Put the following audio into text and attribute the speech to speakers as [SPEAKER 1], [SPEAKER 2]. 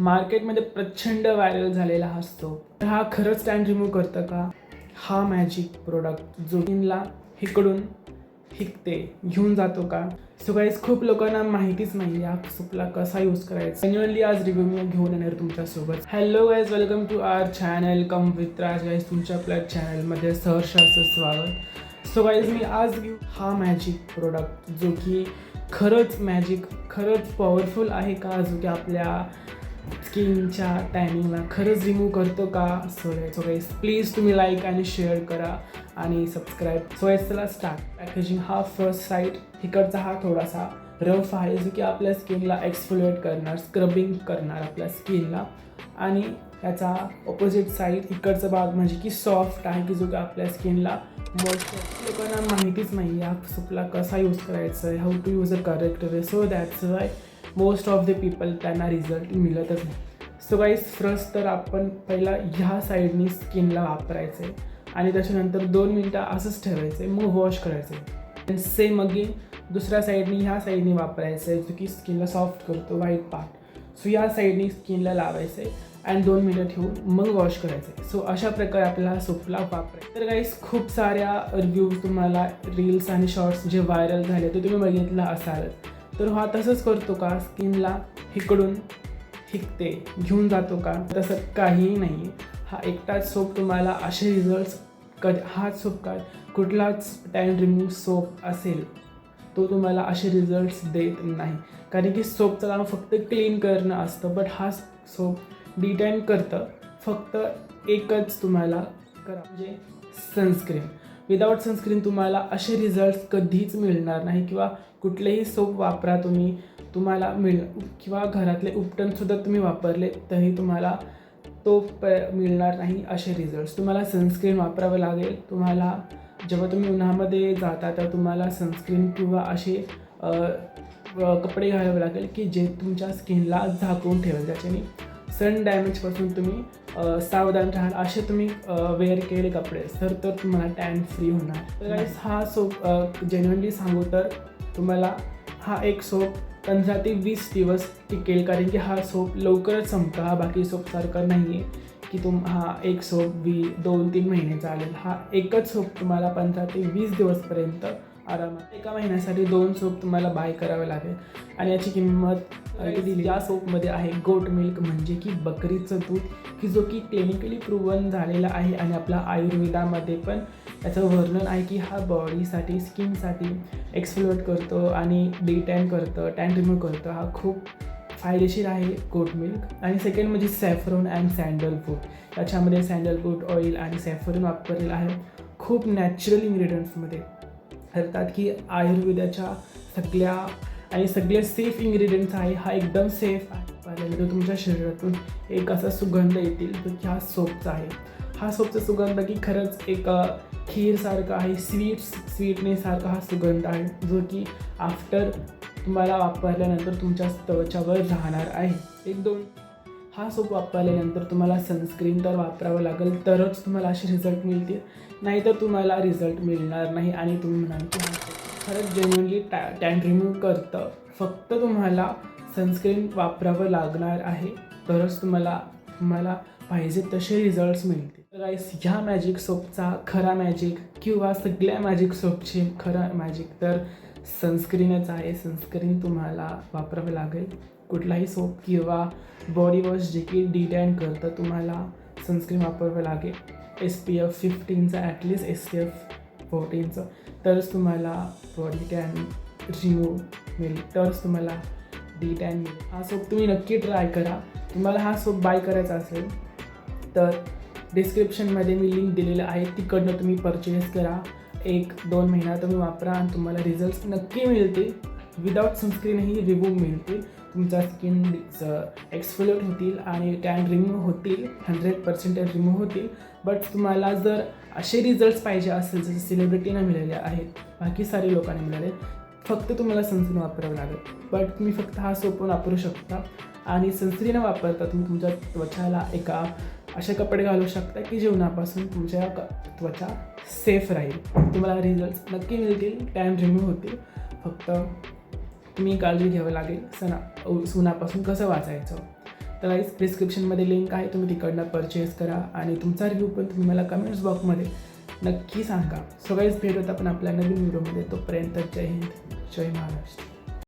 [SPEAKER 1] मार्केटमध्ये प्रचंड व्हायरल झालेला हा सोप. हा खरंच टॅन रिमूव्ह करतं का? हा मॅजिक प्रोडक्ट जो स्किनला इकडून हिकते घेऊन जातो का? सो गाईज, खूप लोकांना माहितीच नाही या सोपला कसा यूज करायचा. जेन्युअनली आज रिव्ह्यू मी घेऊन येणार तुमच्यासोबत. Hello guys, welcome to our channel come with Raj. Guys, तुमच्या आपल्या चॅनलमध्ये सहर्ष असं स्वागत. सो गाईज, मी आज घेऊ हा मॅजिक प्रोडक्ट जो की खरंच मॅजिक, खरंच पॉवरफुल आहे का, जो की आपल्या स्किनच्या टॅनिंगला खरंच रिमूव्ह करतो का? सो गाईज, प्लीज तुम्ही लाईक आणि शेअर करा आणि सबस्क्राईब. सो गाईज, चला स्टार्ट. पॅकेजिंग हा फर्स्ट साईड इकडचा हा थोडासा रफ आहे, जो की आपल्या स्किनला एक्सफोलिएट करणार, स्क्रबिंग करणार आपल्या स्किनला. आणि याचा ऑपोजिट साईड इकडचा भाग म्हणजे की सॉफ्ट आहे, की जो की आपल्या स्किनला मॉइश्चर. लोकांना माहितीच नाही या सोपला कसा यूज करायचा आहे, how to use a correct way. So that's why most of the people त्यांना रिझल्ट मिळतच नाही. सो गाईज, फर्स्ट तर आपण पहिला ह्या साईडनी स्किनला वापरायचं आहे आणि त्याच्यानंतर 2 मिनटं असंच ठेवायचं आहे, मग वॉश करायचं आहे. सेम अगेन दुसऱ्या साईडनी ह्या साईडनी वापरायचं आहे, जो की स्किनला सॉफ्ट करतो, व्हाईट पार्ट. सो या साईडनी स्किनला लावायचं आहे आणि 2 मिनटं ठेवून मग वॉश करायचं आहे. सो अशा प्रकारे आपल्याला सोपला वापरायचं. तर गाईज, खूप साऱ्या रिव्ह्यूज तुम्हाला रील्स आणि शॉर्ट्स जे व्हायरल झाले ते तुम्ही बघितलं असालच. तर हा तसंच करतो का? स्किनला इकडून हिकते घेऊन जातो का? तसं काहीही नाही. हा एकटाच सोप तुम्हाला असे रिझल्ट्स हाच सोप काय, कुठलाच टॅन रिमूव्ह सोप असेल तो तुम्हाला असे रिझल्ट्स देत नाही. कारण की सोपचं काम फक्त क्लीन करणं असतं, बट हा सोप डिटॅन करतं. फक्त एकच तुम्हाला करा, म्हणजे सनस्क्रीन. विदाऊट सनस्क्रीन तुम्हाला असे रिझल्ट्स कधीच मिळणार नाही. किंवा कुठलेही सोप वापरा तुम्ही, तुम्हाला किंवा घरातले उपटनसुद्धा तुम्ही वापरले तरी तुम्हाला तो मिळणार नाही असे रिझल्ट्स. तुम्हाला सनस्क्रीन वापरावं लागेल. तुम्हाला जेव्हा तुम्ही उन्हामध्ये जाता तेव्हा तुम्हाला सनस्क्रीन किंवा असे कपडे घालावे लागेल की जे तुमच्या स्किनला झाकून ठेवेल, ज्याच्याने सन डॅमेजपासून तुम्ही सावधान राहाल. असे तुम्ही वेअर केलेले कपडे तर तुम्हाला टॅन फ्री होणार. तर गाईस, हा सोप जेन्युअनली सांगू तर तुम्हाला हा एक सोप 15 ते 20 दिवस टिकेल. कारण की हा सोप लवकरच संपतो. हा बाकी सोपसारखा नाही आहे की हा एक सोप 2-3 महिने चालेल. हा एकच सोप तुम्हाला 15 ते 20 दिवसपर्यंत आरामात. एका महिन्यासाठी 2 सोप तुम्हाला बाय करावे लागेल. आणि याची किंमत दिली या सोपमध्ये आहे गोट मिल्क, म्हणजे की बकरीचं दूध, की जो की क्लिनिकली प्रूव्हन झालेला आहे. आणि आपल्या आयुर्वेदामध्ये पण याचं वर्णन आहे की हा बॉडीसाठी, स्किनसाठी एक्सफोलिएट करतो आणि डिटॅन करतं, टॅन रिमूव्ह करतं. हा खूप फायदेशीर आहे गोट मिल्क. आणि सेकंड म्हणजे सॅफ्रॉन अँड सँडलवूड. याच्यामध्ये सँडलवूड ऑइल आणि सॅफ्रॉन वापरलेलं आहे. खूप नॅचरल इन्ग्रेडियंट्समध्ये ठरतात की आयुर्वेदाच्या सगळे सेफ इन्ग्रेडियंट्स आहे. हा एकदम सेफ आहे. पाहिल्यानंतर तुमच्या शरीरातून एक असा सुगंध येतील तो ह्या सोपचा आहे. हा सोपचा सुगंध की खरंच एक खीरसारखा आहे, स्वीटनेससारखा हा सुगंध आहे, जो की आफ्टर तुम्हाला वापरल्यानंतर तुमच्या त्वचावर राहणार आहे. 1-2 हा सोप वापरल्यानंतर तुम्हाला सनस्क्रीन तर वापरावं लागेल, तरच तुम्हाला असे रिझल्ट मिळतील. नाहीतर तुम्हाला रिझल्ट मिळणार नाही. आणि तुम्ही म्हणाल की हा खरंच जेन्युअनली टॅन रिमूव्ह करतं. फक्त तुम्हाला सनस्क्रीन वापरावं लागणार आहे, तरच तुम्हाला पाहिजे तसे रिझल्ट्स मिळतील. तर गाईस, ह्या मॅजिक सोपचा खरा मॅजिक किंवा सगळ्या मॅजिक सोपचे खरं मॅजिक तर सनस्क्रीनच आहे. सनस्क्रीन तुम्हाला वापरावं लागेल. कुठलाही सोप किंवा बॉडी वॉश जे की डिटॅन करतं, तुम्हाला सनस्क्रीन वापरावं लागेल. SPF 15चं, ॲटलिस्ट SPF 14चं, तरच तुम्हाला बॉडी टॅन रिमूव्ह मिळेल, तरच तुम्हाला डिटॅन मिळेल. हा सोप तुम्ही नक्की ट्राय करा. तुम्हाला हा सोप बाय करायचा असेल तर डिस्क्रिप्शनमध्ये मी लिंक दिलेलं आहे, तिकडनं तुम्ही परचेस करा. 1-2 महिना तुम्ही वापरा आणि तुम्हाला रिझल्ट्स नक्की मिळतील. विदाऊट सनस्क्रीनही रिमूव्ह मिळतील. तुमच्या स्किन एक्सफोलिएट होतील आणि टॅन रिमूव्ह होतील, 100% रिमूव्ह होतील. बट तुम्हाला जर असे रिझल्ट्स पाहिजे असेल जसे सेलिब्रिटीना मिळाले आहेत, बाकी सारे लोकांना मिळाले, फक्त तुम्हाला सनस्क्रीन वापरावं लागेल. बट तुम्ही फक्त हा सोप वापरू शकता. आणि सनस्क्रीन वापरता तुम्ही तुमच्या त्वचाला एका असे कपडे घालू शकता की जेवणापासून तुमच्या त्वचा सेफ राहील. तुम्हाला रिझल्ट्स नक्की मिळतील, टॅन रिमूव्ह होतील. फक्त तुम्ही काळजी घ्यावी लागेल उन्हापासून कसं वाचायचं. तर गाईज डिस्क्रिप्शनमध्ये लिंक आहे, तुम्ही तिकडनं परचेस करा आणि तुमचा रिव्ह्यू पण तुम्ही मला कमेंट्स बॉक्समध्ये नक्की सांगा. सो गाईज भेटूत आपण आपल्या नवीन व्हिडिओमध्ये. तोपर्यंत जय हिंद, जय महाराष्ट्र.